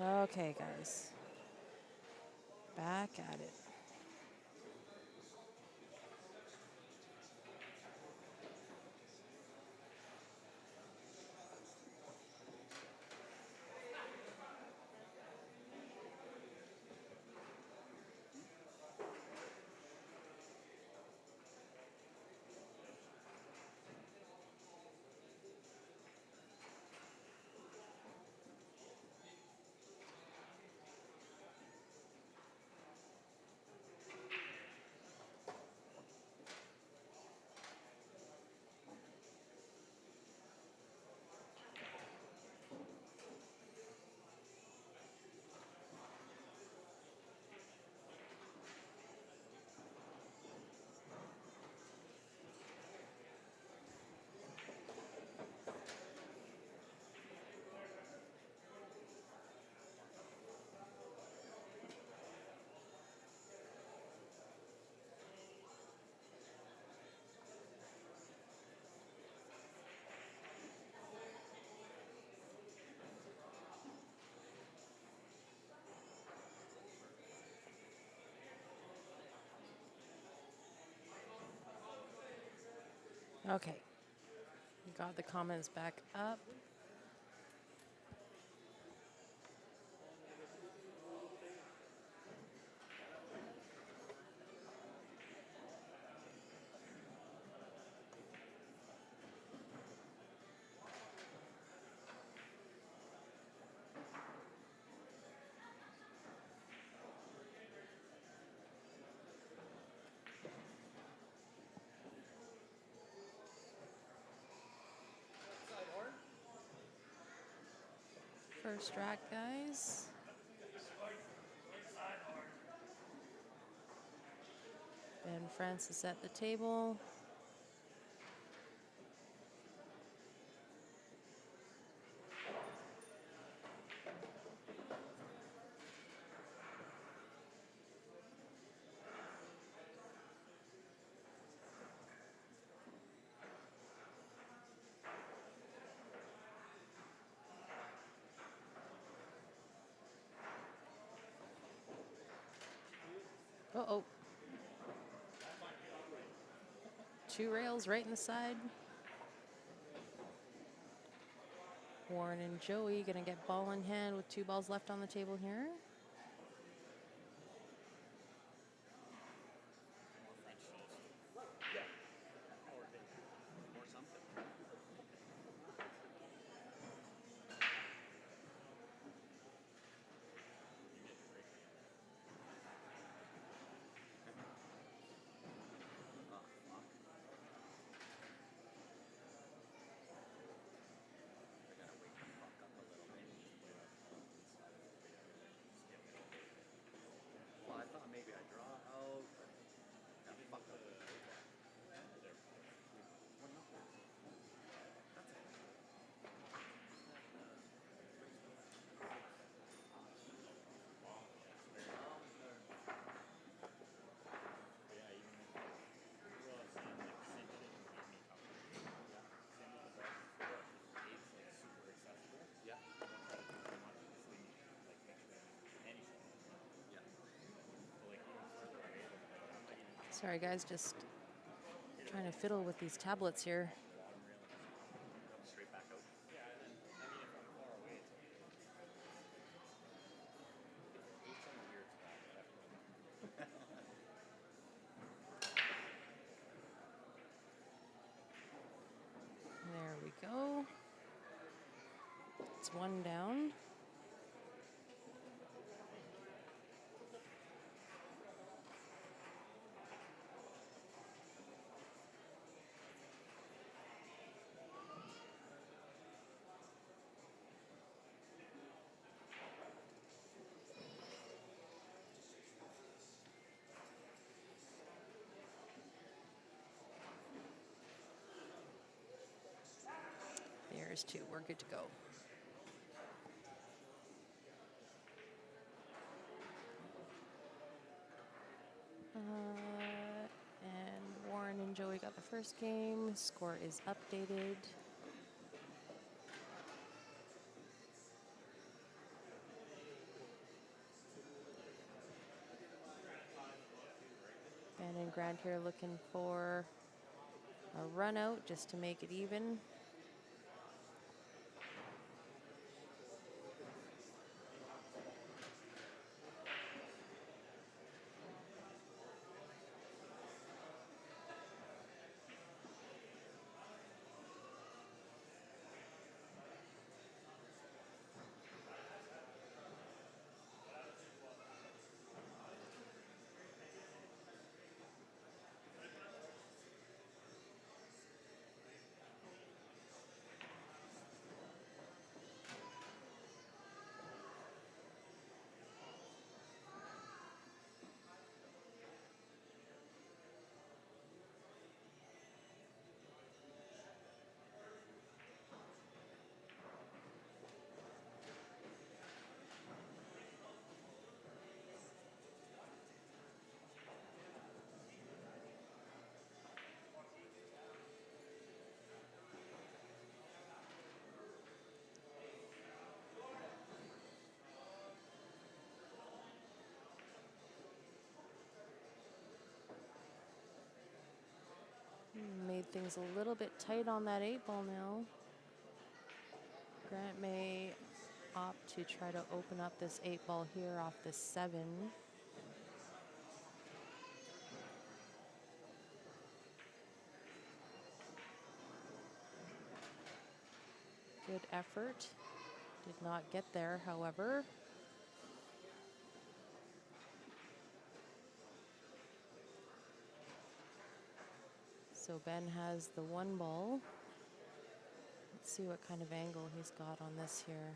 Okay, guys. Back at it. Okay. Got the comments back up. First rack, guys. Ben Francis at the table. Uh-oh. Two rails right in the side. Warren and Joey gonna get ball in hand with 2 balls left on the table here. Sorry, guys, just trying to fiddle with these tablets here. There we go. It's 1 down. There's 2. We're good to go. And Warren and Joey got the first game. Score is updated. Ben and Grant here looking for a run out just to make it even. Made things a little bit tight on that 8-ball now. Grant may opt to try to open up this 8-ball here off the 7. Good effort. Did not get there, however. So Ben has the 1 ball. Let's see what kind of angle he's got on this here.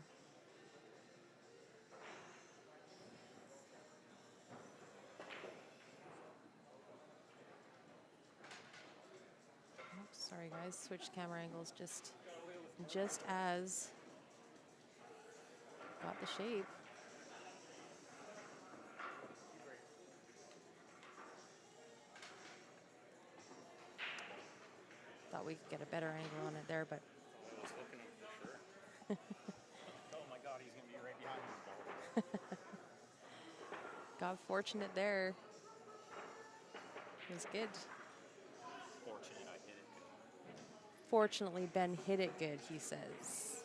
Oops, sorry guys, switched camera angles just as got the shape. Thought we could get a better angle on it there, but I was looking at it for sure. Oh my God, he's gonna be right behind me. got fortunate there. It was good. Fortunate I hit it good. Fortunately, Ben hit it good, he says.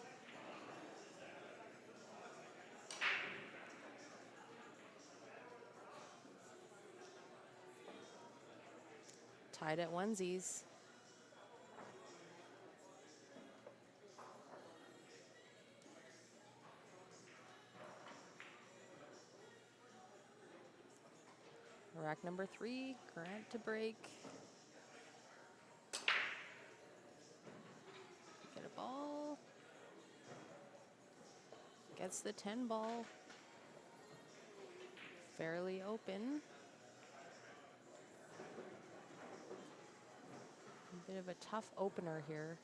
Tied at onesies. Rack number 3, Grant to break. Get a ball. Gets the 10 ball. Fairly open. A bit of a tough opener here.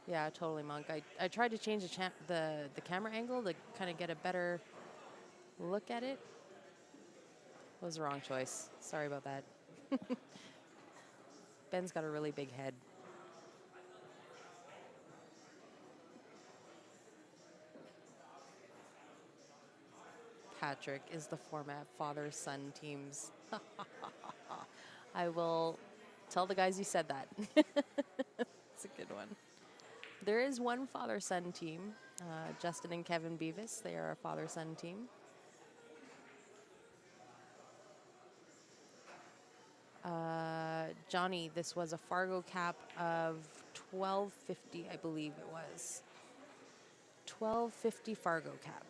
Yeah, totally, Monk. I tried to change the camera angle to kind of get a better look at it. It was the wrong choice. Sorry about that. Ben's got a really big head. Patrick is the format father-son teams. I will tell the guys you said that. It's a good one. There is one father-son team, Justin and Kevin Beavis. They are a father-son team. Johnny, this was a Fargo cap of $12.50, I believe it was. $12.50 Fargo cap.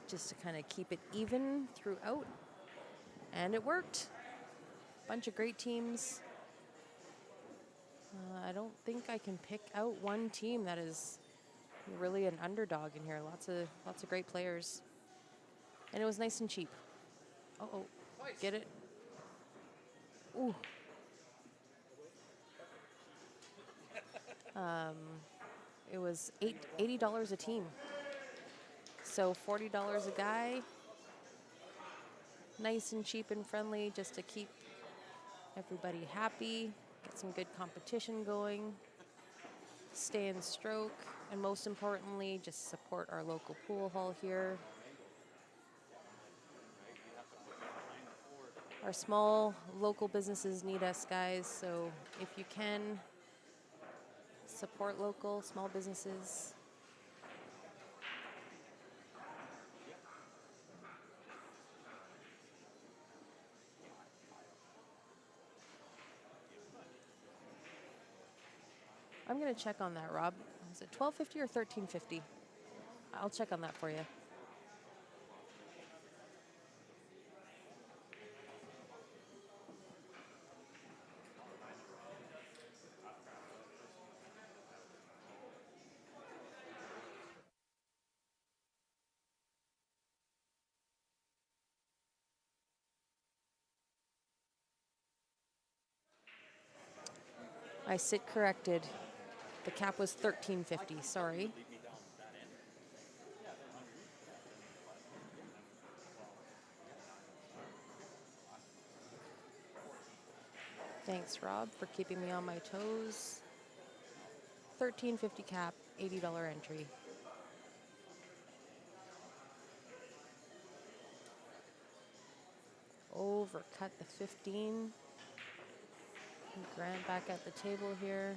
Just to kind of keep it even throughout. And it worked. Bunch of great teams. I don't think I can pick out one team that is really an underdog in here. Lots of great players. And it was nice and cheap. Uh-oh. Get it? Ooh. It was $80 a team. So $40 a guy. Nice and cheap and friendly just to keep everybody happy. Get some good competition going. Stay in stroke. And most importantly, just support our local pool hall here. Our small local businesses need us, guys. So if you can, support local small businesses. I'm going to check on that, Rob. Is it $12.50 or $13.50? I'll check on that for you. I sit corrected. The cap was $13.50. Sorry. Thanks, Rob, for keeping me on my toes. $13.50 cap, $80 entry. Overcut the 15. Grant back at the table here.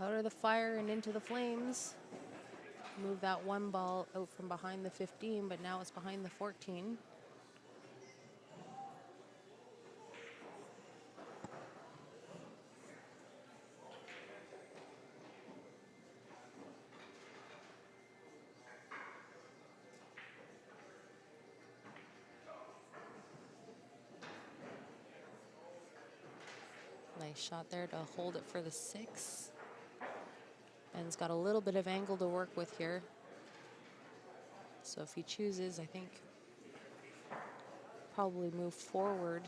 Out of the fire and into the flames. Move that one ball out from behind the 15, but now it's behind the 14. Nice shot there to hold it for the 6. Ben's got a little bit of angle to work with here. So if he chooses, I think, probably move forward.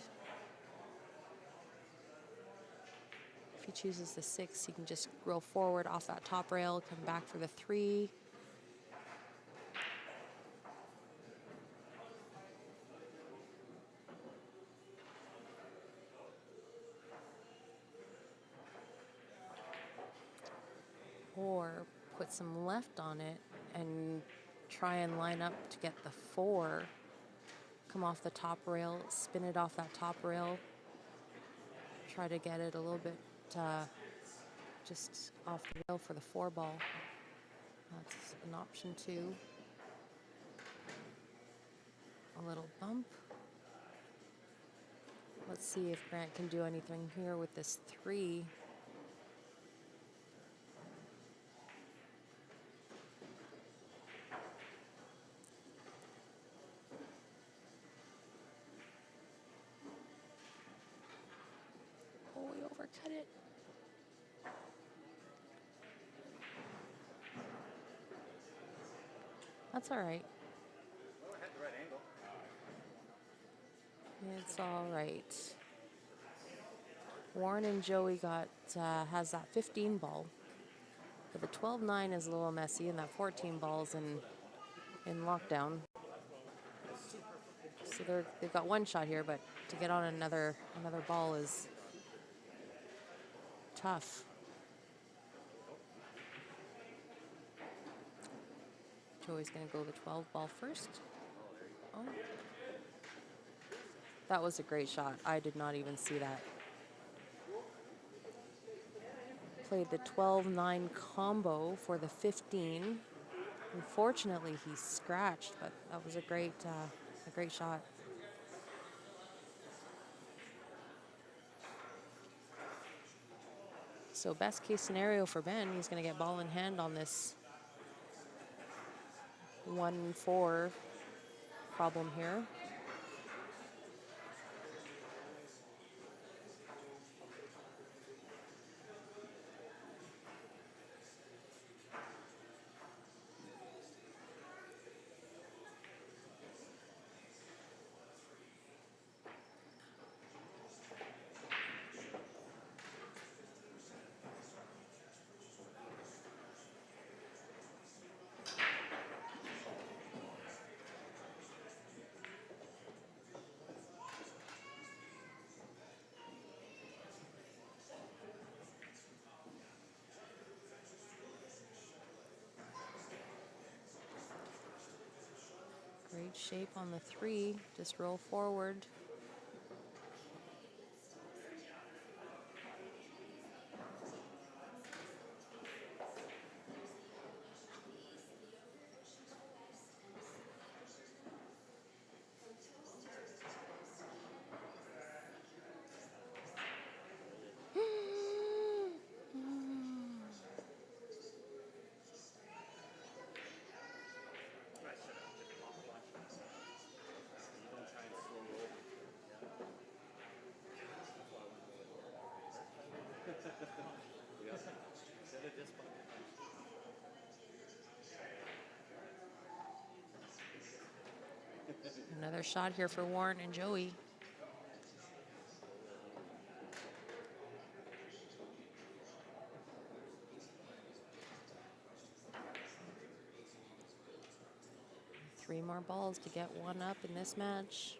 If he chooses the 6, he can just roll forward off that top rail, come back for the 3. Or put some left on it and try and line up to get the 4. Come off the top rail, spin it off that top rail. Try to get it a little bit just off the rail for the 4 ball. That's an option too. A little bump. Let's see if Grant can do anything here with this 3. Oh, we overcut it. That's all right. It's all right. Warren and Joey has that 15 ball. But the 12-9 is a little messy, and that 14 ball's in lockdown. So they've got one shot here, but to get on another ball is tough. Joey's going to go the 12 ball first. Oh. That was a great shot. I did not even see that. Played the 12-9 combo for the 15. Unfortunately, he scratched, but that was a great shot. So best case scenario for Ben, he's going to get ball in hand on this 1-4 problem here. Great shape on the 3. Just roll forward. I should have took him off a bunch. You don't try and slow roll. That's why I went really low. Yeah. Instead of just bumping. Another shot here for Warren and Joey. Three more balls to get one up in this match.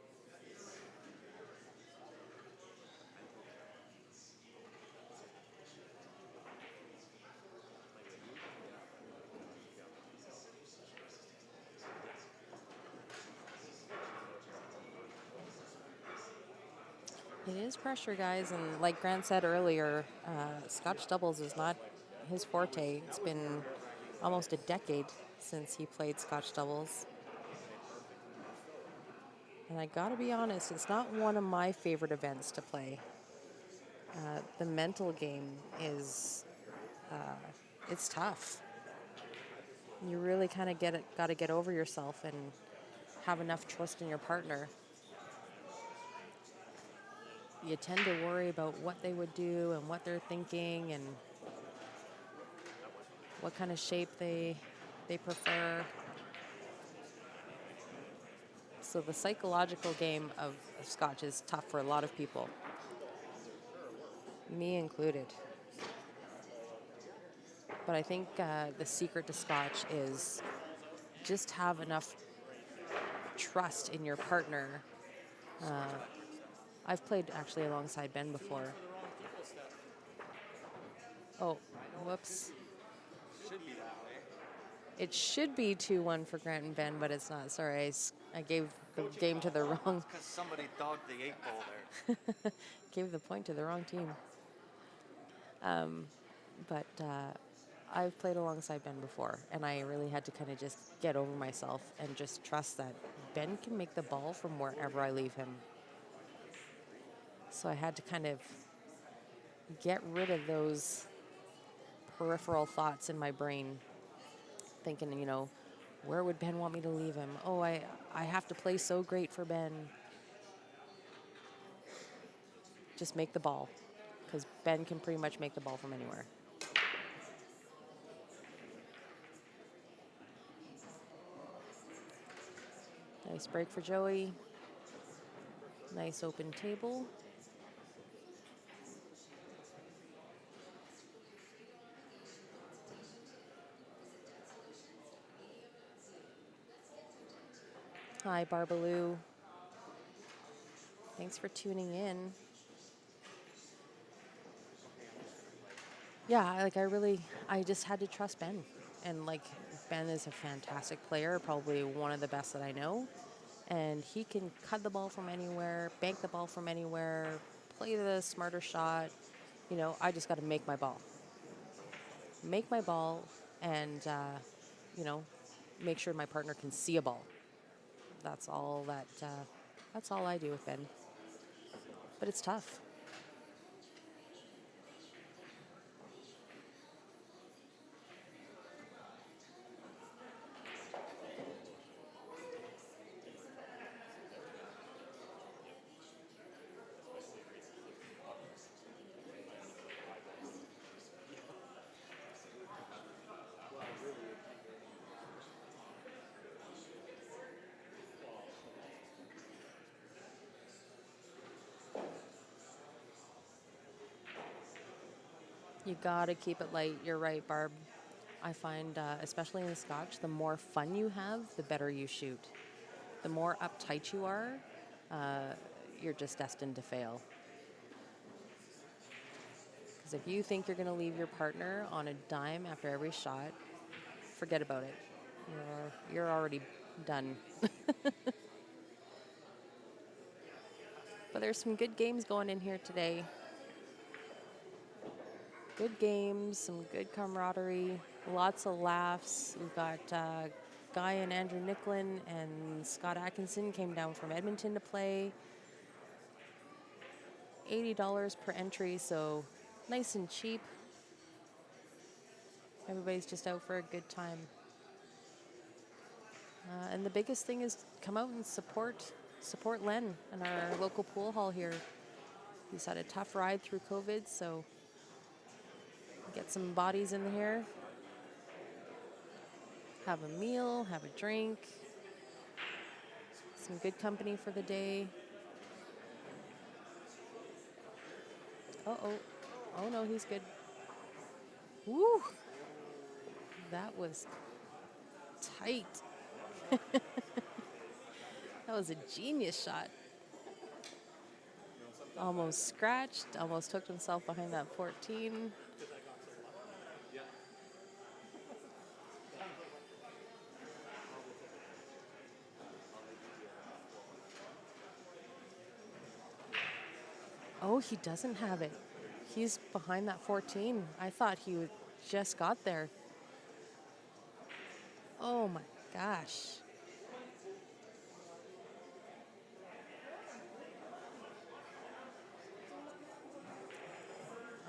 It is pressure, guys, and like Grant said earlier, Scotch doubles is not his forte. It's been almost a decade since he played Scotch doubles. And I gotta be honest, it's not one of my favorite events to play. The mental game is, it's tough. You really kind of gotta get over yourself and have enough trust in your partner. You tend to worry about what they would do and what they're thinking and what kind of shape they prefer. So the psychological game of Scotch is tough for a lot of people, me included. But I think the secret to Scotch is just have enough trust in your partner. I've played actually alongside Ben before. Oh, whoops. Should be that way. It should be 2-1 for Grant and Ben, but it's not. Sorry, I gave the game to the wrong. Because somebody dogged the 8 ball there. Gave the point to the wrong team. But I've played alongside Ben before, and I really had to kind of just get over myself and just trust that Ben can make the ball from wherever I leave him. So I had to kind of get rid of those peripheral thoughts in my brain, thinking, where would Ben want me to leave him? Oh, I have to play so great for Ben. Just make the ball, because Ben can pretty much make the ball from anywhere. Nice break for Joey. Nice open table. Hi, Barbaloo. Thanks for tuning in. Yeah, I just had to trust Ben. And Ben is a fantastic player, probably one of the best that I know. And he can cut the ball from anywhere, bank the ball from anywhere, play the smarter shot. I just got to make my ball. Make my ball and, make sure my partner can see a ball. That's all I do with Ben. But it's tough. You gotta keep it light. You're right, Barb. I find, especially in the Scotch, the more fun you have, the better you shoot. The more uptight you are, you're just destined to fail. Because if you think you're going to leave your partner on a dime after every shot, forget about it. You're already done. But there's some good games going in here today. Good games, some good camaraderie, lots of laughs. We've got Guy and Andrew Nicklin and Scott Atkinson came down from Edmonton to play. $80 per entry, so nice and cheap. Everybody's just out for a good time. And the biggest thing is come out and support Len and our local pool hall here. He's had a tough ride through COVID, so get some bodies in here. Have a meal, have a drink. Some good company for the day. Uh-oh. Oh, no, he's good. Woo! That was tight. That was a genius shot. Almost scratched, almost hooked himself behind that 14. Oh, he doesn't have it. He's behind that 14. I thought he just got there. Oh my gosh.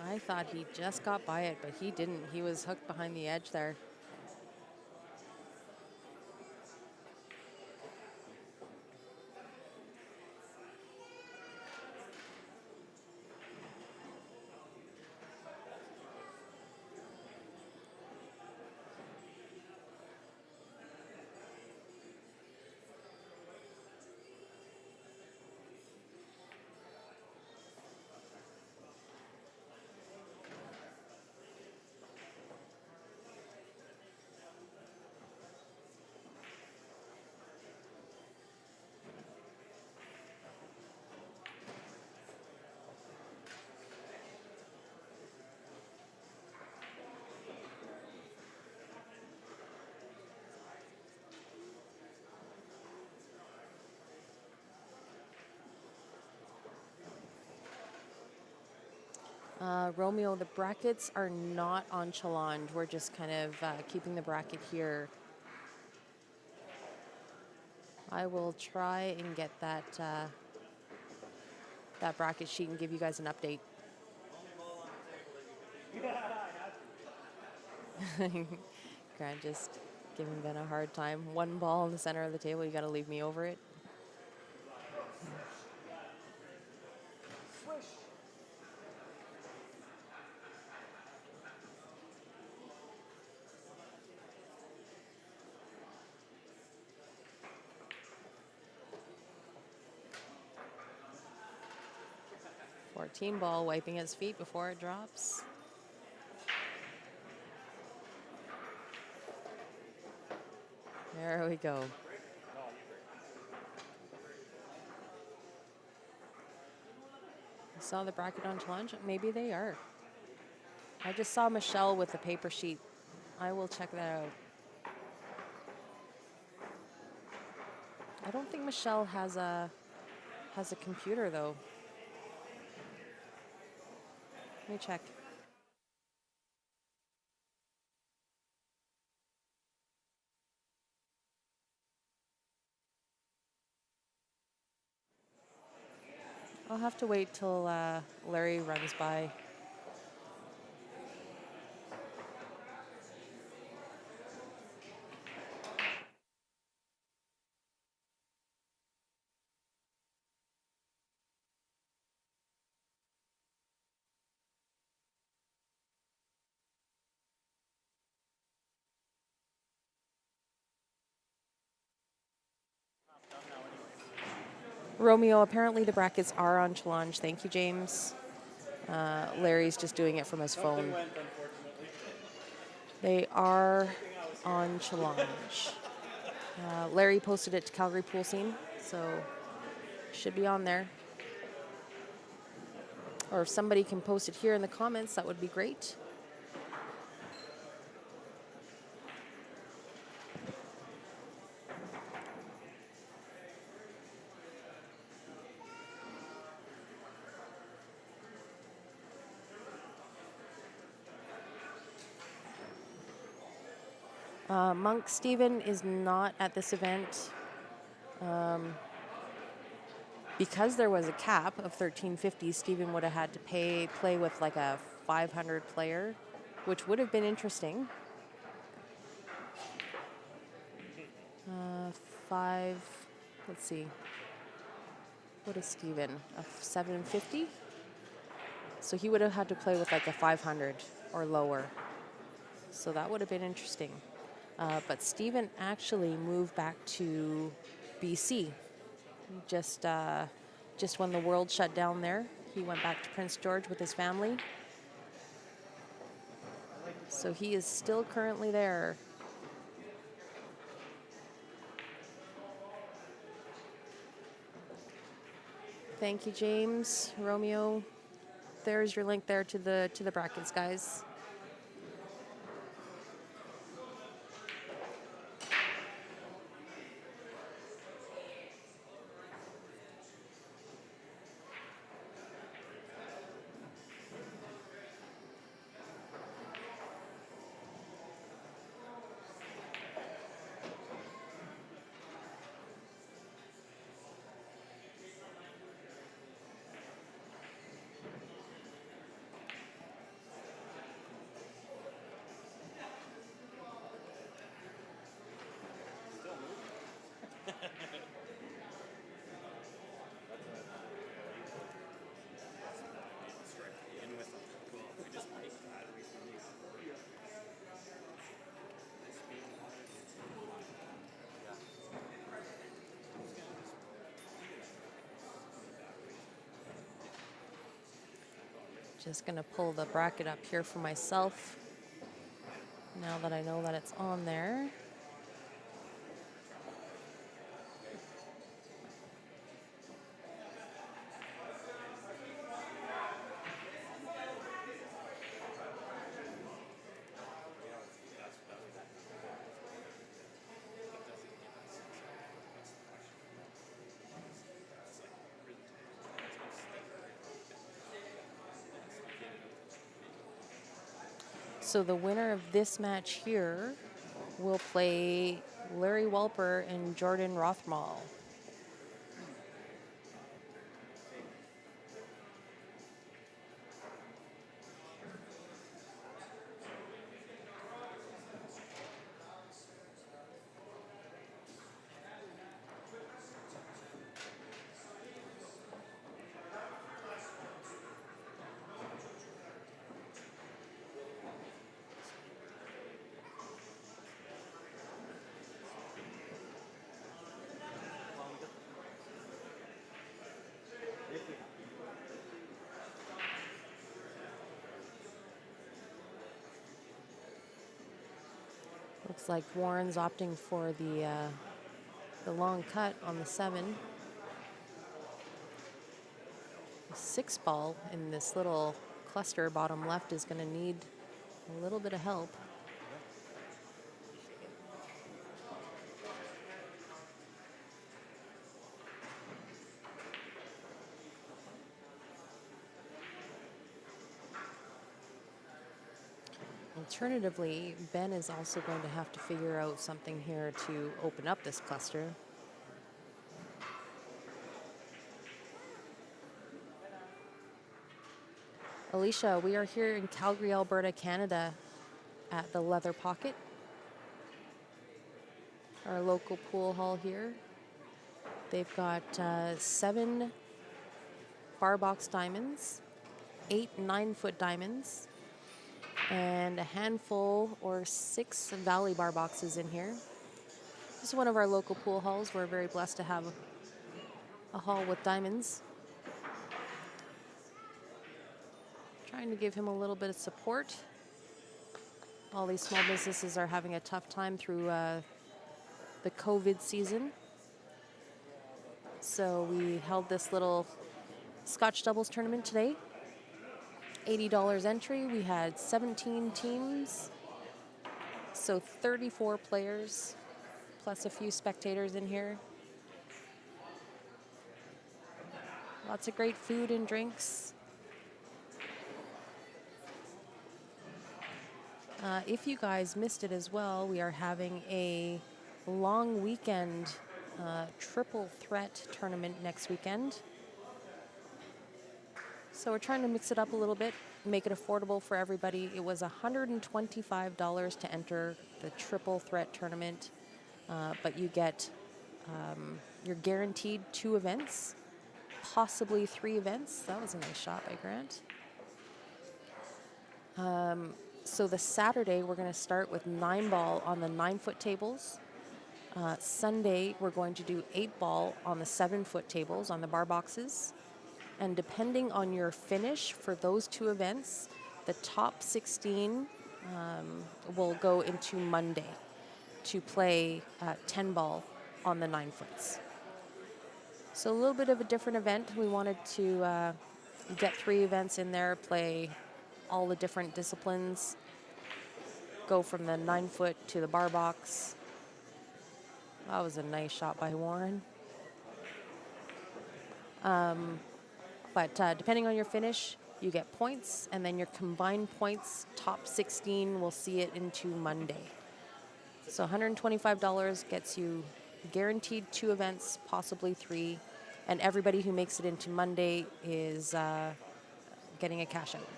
I thought he just got by it, but he didn't. He was hooked behind the edge there. Romeo, the brackets are not on Challenge. We're just kind of keeping the bracket here. I will try and get that that bracket sheet and give you guys an update. Grant just giving Ben a hard time. One ball in the center of the table. You got to leave me over it. 14 ball, wiping his feet before it drops. There we go. Saw the bracket on Challenge? Maybe they are. I just saw Michelle with the paper sheet. I will check that out. I don't think Michelle has a computer though. Let me check. I'll have to wait till Larry runs by. Romeo, apparently the brackets are on Challenge. Thank you, James. Larry's just doing it from his Something phone. went, unfortunately. They are on challenge. Larry posted it to Calgary Pool Scene, so should be on there. Or if somebody can post it here in the comments, that would be great. Monk Steven is not at this event because there was a cap of 1350. Steven would have had to play with like a 500 player, which would have been interesting. Let's see. What is Steven? A 750? So he would have had to play with like a 500 or lower. So that would have been interesting. But Steven actually moved back to BC just when the world shut down there. He went back to Prince George with his family. So he is still currently there. Thank you, James, Romeo. There's your link there to the brackets, guys. Just gonna pull the bracket up here for myself now that I know that it's on there. So the winner of this match here will play Larry Walper and Jordan Rothmal. Looks like Warren's opting for the long cut on the 7. The 6 ball in this little cluster bottom left is going to need a little bit of help. Alternatively, Ben is also going to have to figure out something here to open up this cluster. Alicia, we are here in Calgary, Alberta, Canada at the Leather Pocket, our local pool hall here. They've got 7 bar box diamonds, 8 9-foot diamonds, and a handful or 6 valley bar boxes in here. This is one of our local pool halls. We're very blessed to have a hall with diamonds. Trying to give him a little bit of support. All these small businesses are having a tough time through the COVID season. So we held this little Scotch doubles tournament today. $80 entry. We had 17 teams, so 34 players, plus a few spectators in here. Lots of great food and drinks. If you guys missed it as well, we are having a long weekend triple threat tournament next weekend. So we're trying to mix it up a little bit, make it affordable for everybody. It was $125 to enter the triple threat tournament, but you get, you're guaranteed 2 events, possibly 3 events. That was a nice shot by Grant. So the Saturday, we're going to start with 9-ball on the 9-foot tables. Sunday, we're going to do 8-ball on the 7-foot tables on the bar boxes. And depending on your finish for those 2 events, the top 16 will go into Monday to play 10-ball on the 9-foots. So a little bit of a different event. We wanted to get 3 events in there, play all the different disciplines, go from the 9-foot to the bar box. That was a nice shot by Warren. But depending on your finish, you get points, and then your combined points, top 16, will see it into Monday. So $125 gets you guaranteed 2 events, possibly 3, and everybody who makes it into Monday is getting a cash out.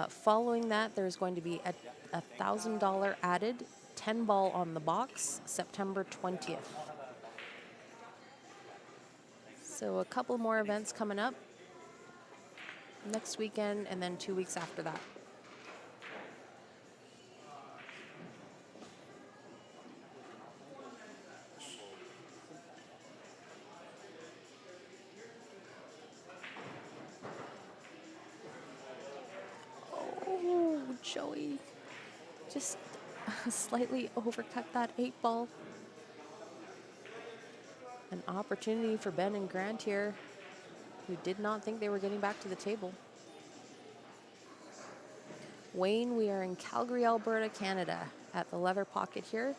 Following that, there's going to be a $1,000 added 10-ball on the box, September 20th. So a couple more events coming up next weekend and then 2 weeks after that. Oh, Joey just slightly overcut that 8-ball. An opportunity for Ben and Grant here, who did not think they were getting back to the table. Wayne, we are in Calgary, Alberta, Canada, at the Leather Pocket here.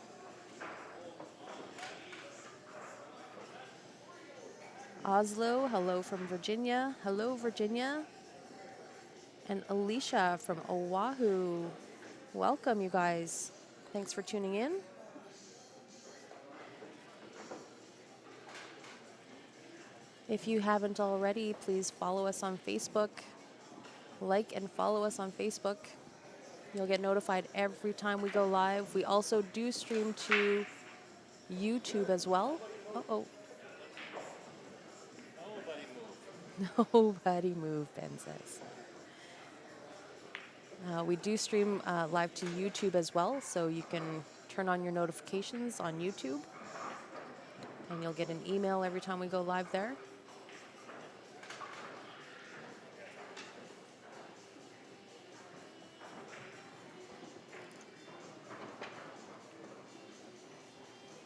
Oslo, hello from Virginia. Hello, Virginia. And Alicia from Oahu. Welcome, you guys. Thanks for tuning in. If you haven't already, please follow us on Facebook. Like and follow us on Facebook. You'll get notified every time we go live. We also do stream to YouTube as well. Uh-oh. Nobody move, Ben says. We do stream live to YouTube as well, so you can turn on your notifications on YouTube. And you'll get an email every time we go live there.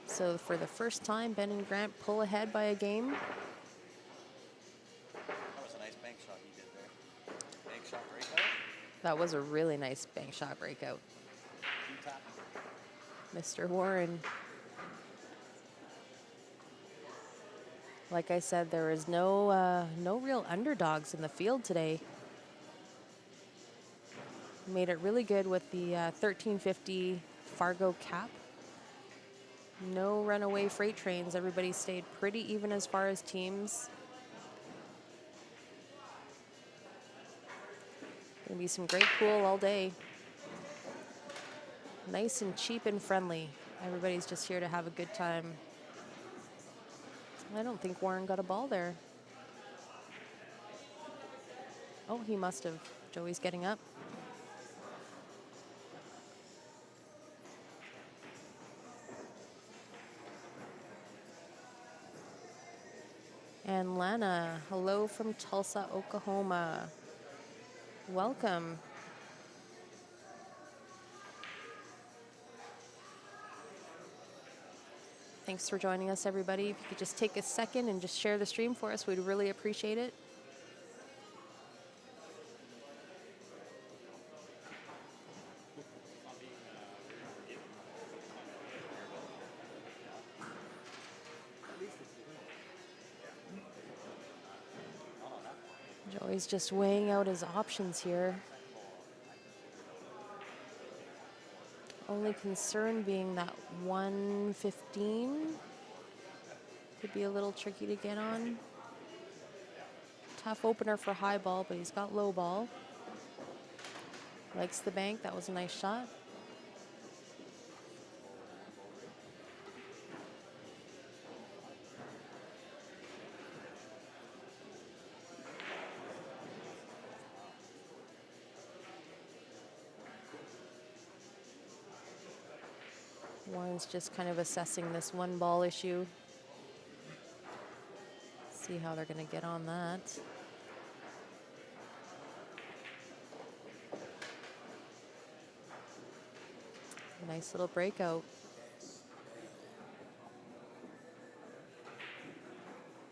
So for the first time, Ben and Grant pull ahead by a game. That was a nice bank shot you did there. Bank shot breakout. That was a really nice bank shot breakout. Mr. Warren. Like I said, there is no real underdogs in the field today. Made it really good with the 1350 Fargo cap. No runaway freight trains. Everybody stayed pretty even as far as teams. Gonna be some great pool all day. Nice and cheap and friendly. Everybody's just here to have a good time. I don't think Warren got a ball there. Oh, he must have. Joey's getting up. And Lana, hello from Tulsa, Oklahoma. Welcome. Thanks for joining us, everybody. If you could just take a second and just share the stream for us, we'd really appreciate it. Joey's just weighing out his options here. Only concern being that 115 could be a little tricky to get on. Tough opener for high ball, but he's got low ball. Likes the bank. That was a nice shot. Warren's just kind of assessing this one ball issue. See how they're going to get on that. Nice little breakout.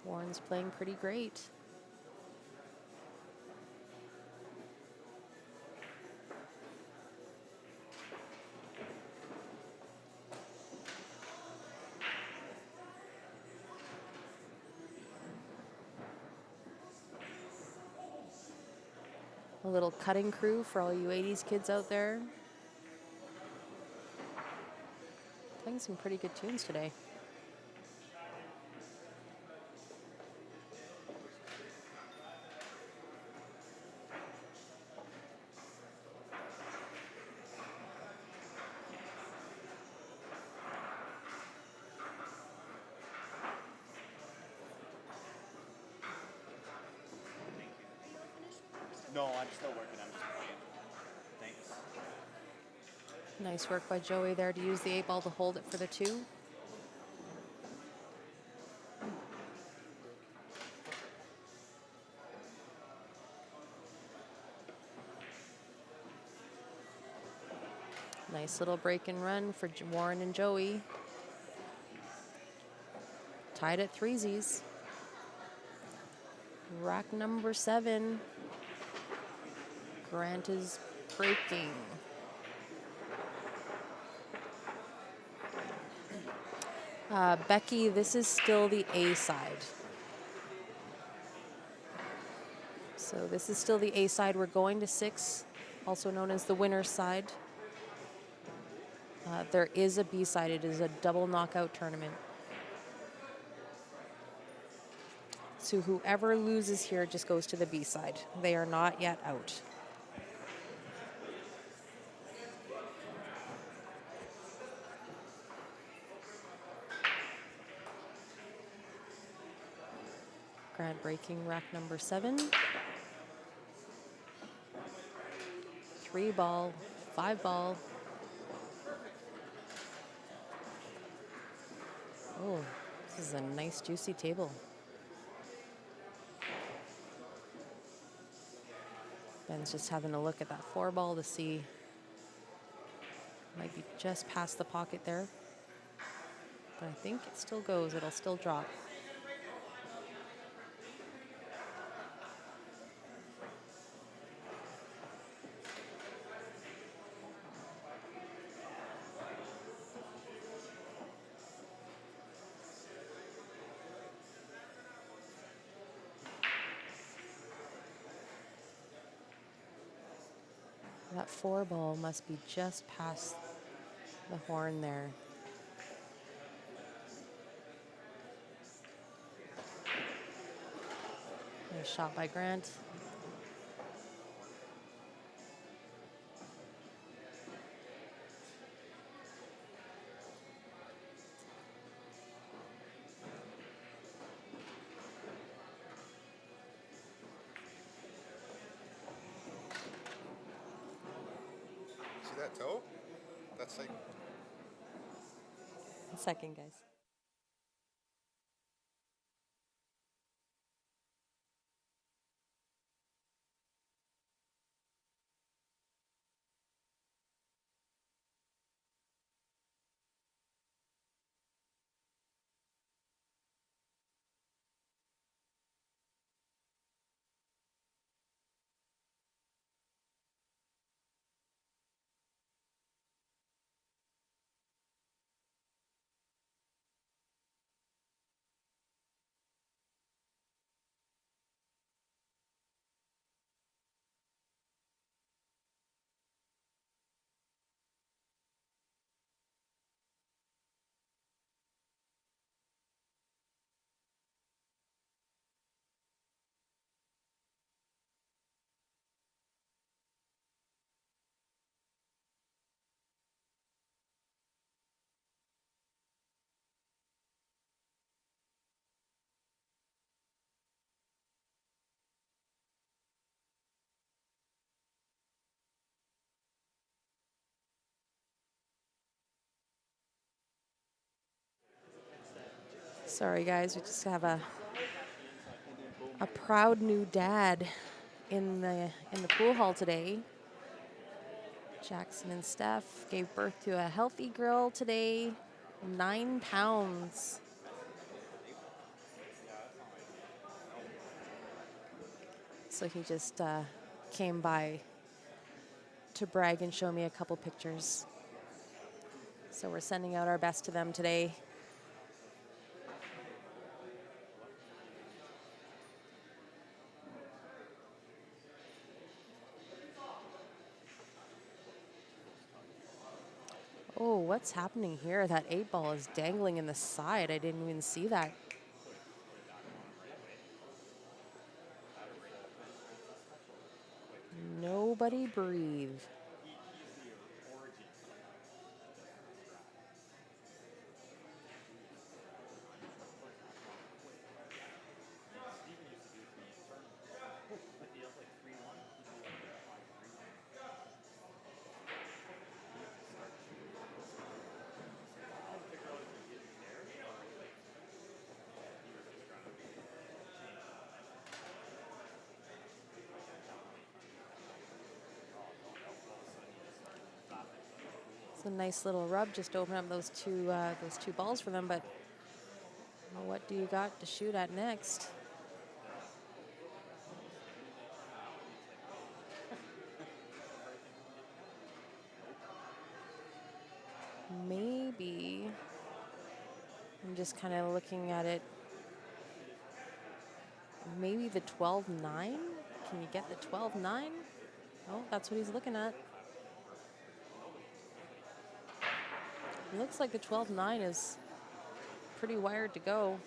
Warren's playing pretty great. A little cutting crew for all you 80s kids out there. Playing some pretty good tunes today. No, I'm still working. I'm just playing. Thanks. Nice work by Joey there to use the 8-ball to hold it for the 2. Nice little break and run for Warren and Joey. Tied at 3s. Rack number 7. Grant is breaking. Becky, this is still the A side. So this is still the A side. We're going to 6, also known as the winner's side. There is a B side. It is a double knockout tournament. So whoever loses here just goes to the B side. They are not yet out. Grant breaking rack number 7. 3-ball, 5-ball. Oh, this is a nice juicy table. Ben's just having a look at that 4-ball to see. Might be just past the pocket there. But I think it still goes. It'll still drop. That 4-ball must be just past the horn there. Nice shot by Grant. See that toe? That's like 1 second, guys. Sorry, guys. We just have a proud new dad in the pool hall today. Jackson and Steph gave birth to a healthy girl today, 9 pounds. So he just came by to brag and show me a couple pictures. So we're sending out our best to them today. Oh, what's happening here? That 8-ball is dangling in the side. I didn't even see that. Nobody breathe. It's a nice little rub just to open up those two balls for them, but what do you got to shoot at next? Maybe, I'm just kind of looking at it, maybe the 12-9? Can you get the 12-9? Oh, that's what he's looking at. It looks like the 12-9 is pretty wired to go.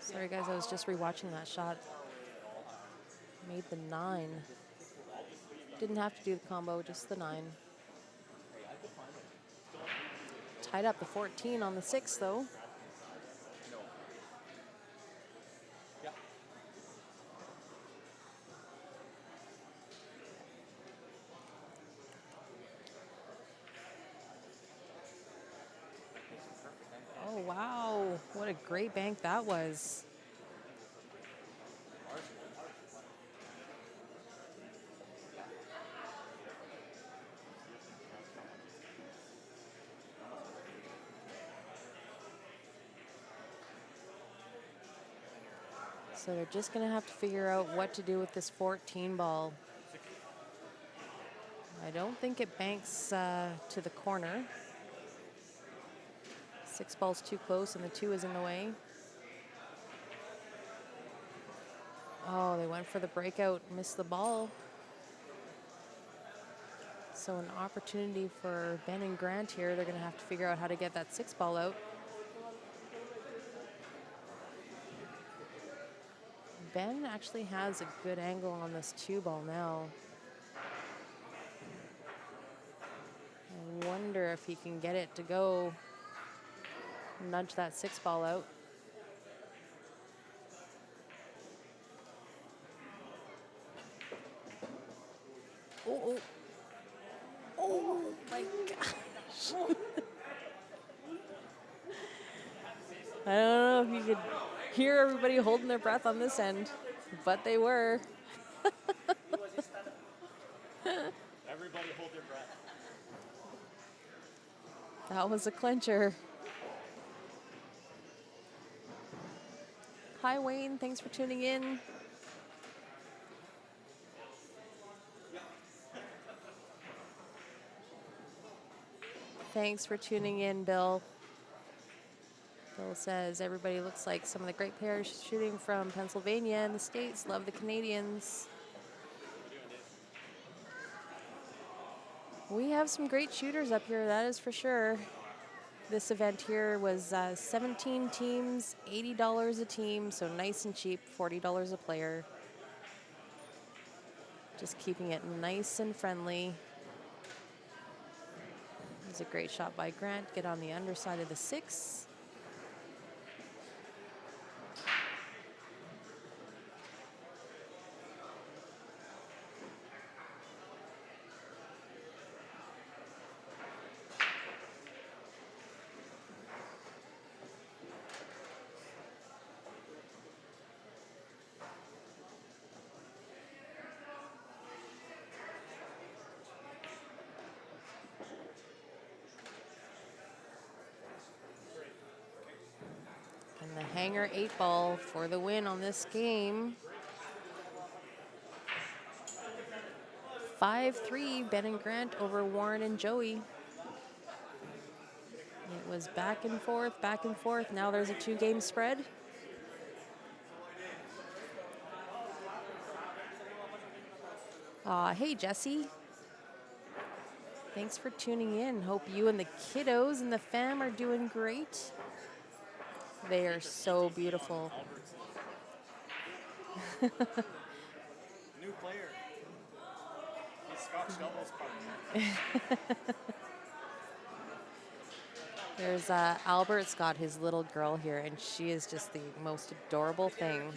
Sorry, guys, I was just rewatching that shot. Made the 9. Didn't have to do the combo, just the 9. Tied up the 14 on the 6, though. Oh, wow. What a great bank that was. So they're just going to have to figure out what to do with this 14 ball. I don't think it banks to the corner. 6 ball's too close and the 2 is in the way. Oh, they went for the breakout, missed the ball. So an opportunity for Ben and Grant here. They're going to have to figure out how to get that 6 ball out. Ben actually has a good angle on this 2 ball now. I wonder if he can get it to go, nudge that 6 ball out. Oh, oh. Oh my gosh. I don't know if you could hear everybody holding their breath on this end, but they were. Everybody hold their breath. That was a clincher. Hi, Wayne. Thanks for tuning in. Thanks for tuning in, Bill. Bill says everybody looks like some of the great players shooting from Pennsylvania and the States. Love the Canadians. We have some great shooters up here, that is for sure. This event here was 17 teams, $80 a team, so nice and cheap, $40 a player. Just keeping it nice and friendly. It was a great shot by Grant. Get on the underside of the 6. And the hanger 8-ball for the win on this game. 5-3, Ben and Grant over Warren and Joey. It was back and forth, back and forth. Now there's a 2-game spread. Hey, Jesse. Thanks for tuning in. Hope you and the kiddos and the fam are doing great. They are so beautiful. New player. He's Scotch doubles partner. There's Albert's got his little girl here, and she is just the most adorable thing.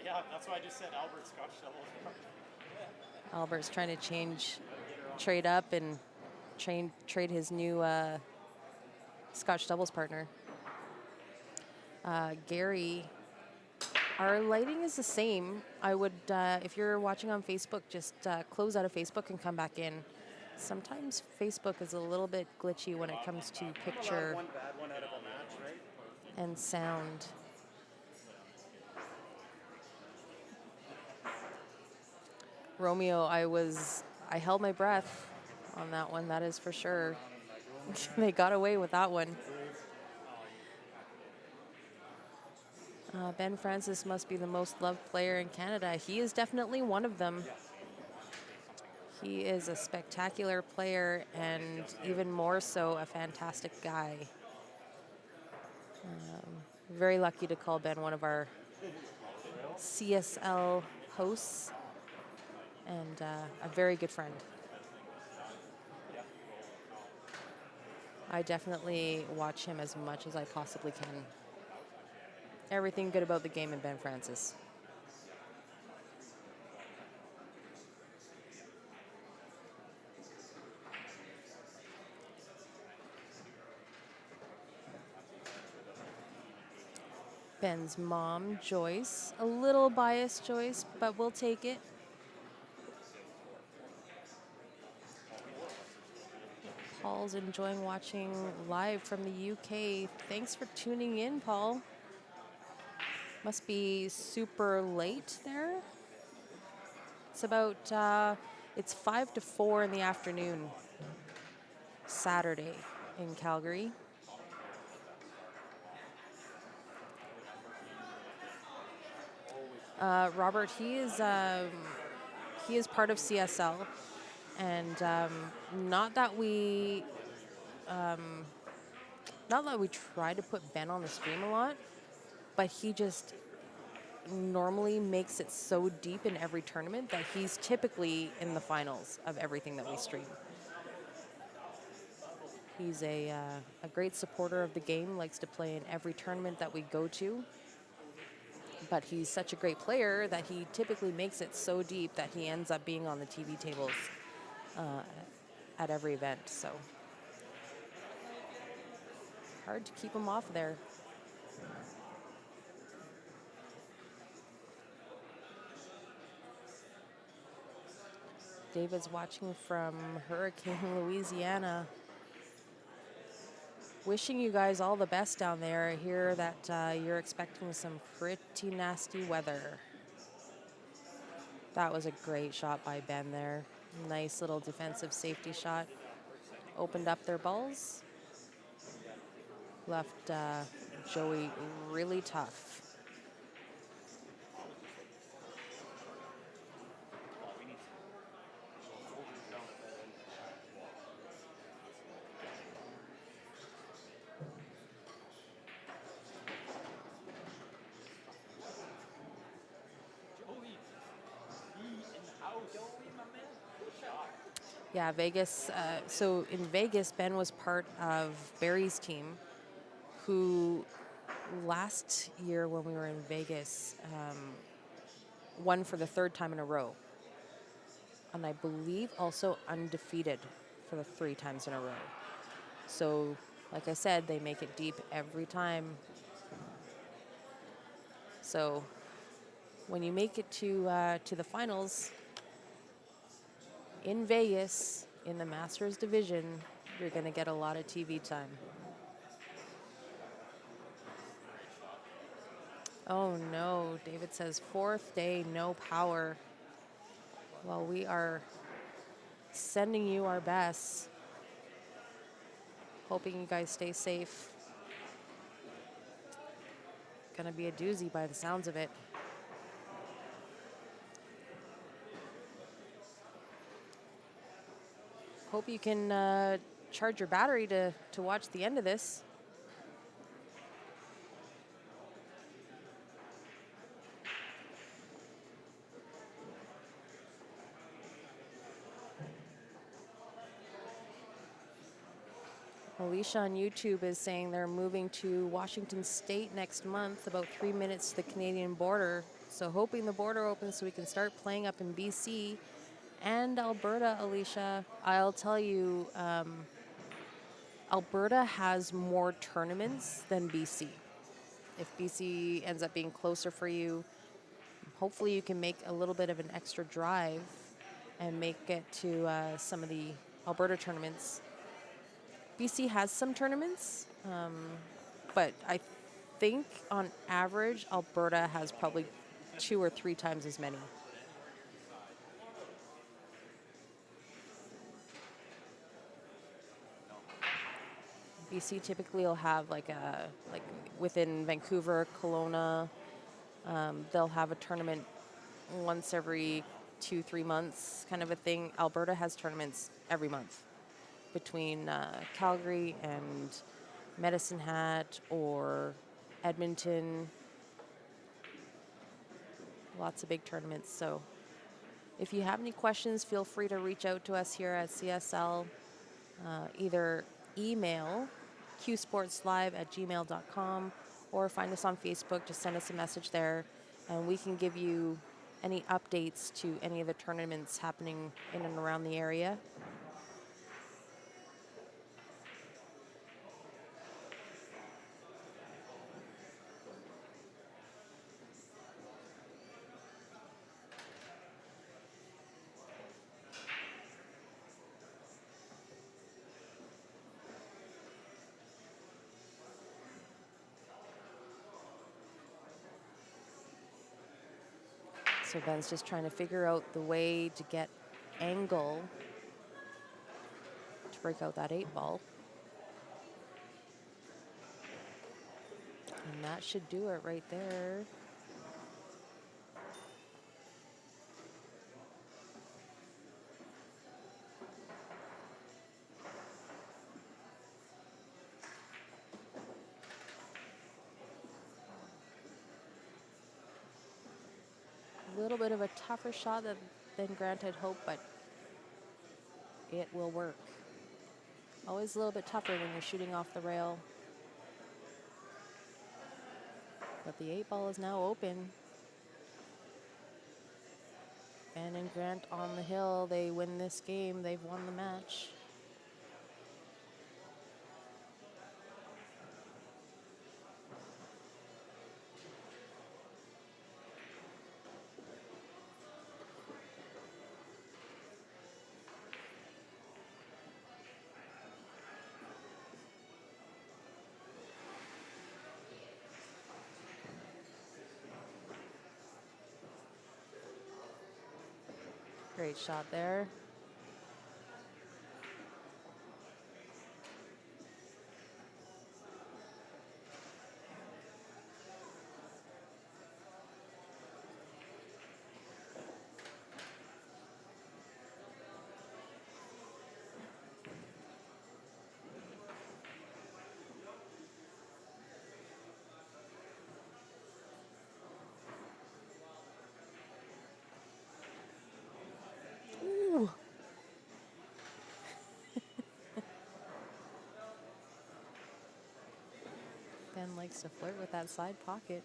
Yeah, that's why I just said Albert Scotch doubles partner. Albert's trying to trade up and trade his new Scotch doubles partner. Gary, our lighting is the same. I would, if you're watching on Facebook, just close out of Facebook and come back in. Sometimes Facebook is a little bit glitchy when it comes to picture One bad one out of a match, right? and sound. Romeo, I held my breath on that one, that is for sure. They got away with that one. Ben Francis must be the most loved player in Canada. He is definitely one of them. He is a spectacular player and even more so a fantastic guy. Very lucky to call Ben one of our CSL hosts and a very good friend. I definitely watch him as much as I possibly can. Everything good about the game in Ben Francis. Ben's mom, Joyce. A little biased, Joyce, but we'll take it. Paul's enjoying watching live from the UK. Thanks for tuning in, Paul. Must be super late there. It's about, it's 5 to 4 in the afternoon, Saturday in Calgary. Robert, he is part of CSL, and not that we try to put Ben on the stream a lot, but he just normally makes it so deep in every tournament that he's typically in the finals of everything that we stream. He's a great supporter of the game, likes to play in every tournament that we go to. But he's such a great player that he typically makes it so deep that he ends up being on the TV tables at every event. So hard to keep him off there. David's watching from Hurricane, Louisiana. Wishing you guys all the best down there. I hear that you're expecting some pretty nasty weather. That was a great shot by Ben there. Nice little defensive safety shot. opened up their balls. Left Joey really tough. Oh, we need some soldiers down at that end. Joey, be in the house. Joey, my man. Good shot. Yeah, Vegas. So in Vegas, Ben was part of Barry's team, who last year when we were in Vegas won for the third time in a row. And I believe also undefeated for the 3 times in a row. So, like I said, they make it deep every time. So, when you make it to the finals in Vegas in the Masters division, you're going to get a lot of TV time. Oh no, David says 4th day, no power. Well, we are sending you our best. Hoping you guys stay safe. Gonna be a doozy by the sounds of it. Hope you can charge your battery to watch the end of this. Alicia on YouTube is saying they're moving to Washington State next month, about 3 minutes to the Canadian border. So hoping the border opens so we can start playing up in BC and Alberta, Alicia. I'll tell you, Alberta has more tournaments than BC. If BC ends up being closer for you, hopefully you can make a little bit of an extra drive and make it to some of the Alberta tournaments. BC has some tournaments, but I think on average, Alberta has probably 2 or 3 times as many. BC typically will have like within Vancouver, Kelowna, they'll have a tournament once every 2-3 months, kind of a thing. Alberta has tournaments every month between Calgary and Medicine Hat or Edmonton. Lots of big tournaments. So if you have any questions, feel free to reach out to us here at CSL. Either email qsportslive@gmail.com or find us on Facebook. Just send us a message there, and we can give you any updates to any of the tournaments happening in and around the area. So Ben's just trying to figure out the way to get angle to break out that 8 ball. And that should do it right there. A little bit of a tougher shot than Grant had hoped, but it will work. Always a little bit tougher when you're shooting off the rail. But the 8-ball is now open. Ben and Grant on the hill. They win this game. They've won the match. Great shot there. Likes to flirt with that side pocket.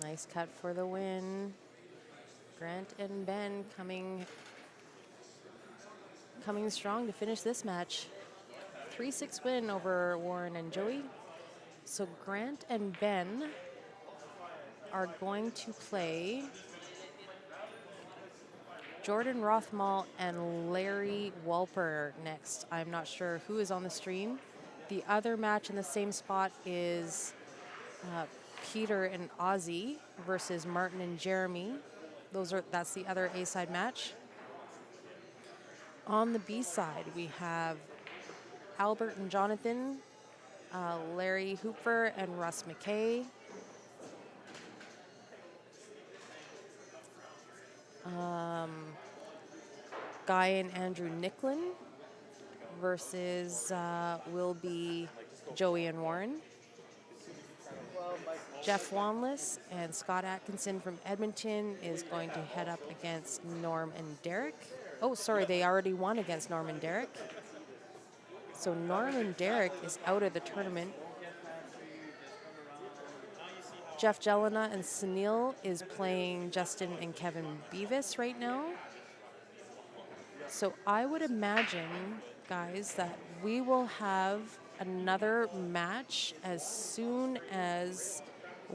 Nice cut for the win. Grant and Ben coming strong to finish this match. 3-6 win over Warren and Joey. So Grant and Ben are going to play Jordan Rothmall and Larry Walper next. I'm not sure who is on the stream. The other match in the same spot is Peter and Ozzy versus Martin and Jeremy. That's the other A-side match. On the B side, we have Albert and Jonathan, Larry Hooper and Russ McKay. Guy and Andrew Nicklin versus will be Joey and Warren. Jeff Wanless and Scott Atkinson from Edmonton is going to head up against Norm and Derek. Oh, sorry, they already won against Norm and Derek. So Norm and Derek is out of the tournament. Jeff Jelena and Sunil is playing Justin and Kevin Beavis right now. So I would imagine, guys, that we will have another match as soon as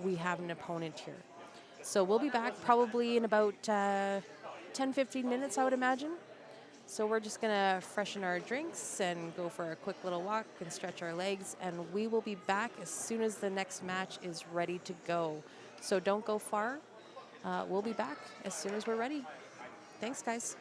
we have an opponent here. So we'll be back probably in about 10-15 minutes, I would imagine. So we're just gonna freshen our drinks and go for a quick little walk and stretch our legs, and we will be back as soon as the next match is ready to go. So don't go far. We'll be back as soon as we're ready. Thanks, guys.